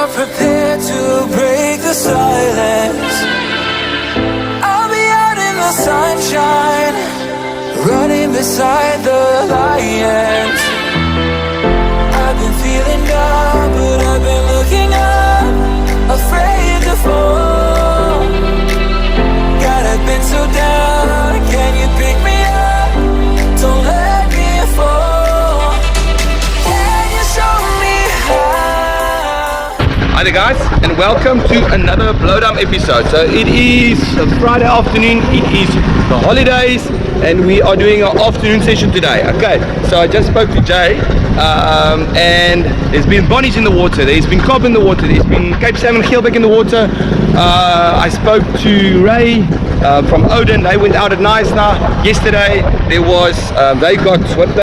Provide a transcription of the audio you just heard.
are prepared to break the silence, I'll be out in the sunshine, running beside the lions. I've been feeling down, but I've been looking up, afraid to fall. God, I've been so down, can you pick me up? Don't let me fall. Can you show me how? Hi there guys, and welcome to another Bloudam episode. So it is a Friday afternoon, it is the holidays, and we are doing our afternoon session today. Okay, so I just spoke to Jay, and there's been bonnies in the water, there's been cob in the water, there's been Cape salmon geelback in the water. I spoke to Ray from Odin. They went out at Nice now yesterday. There was, they got what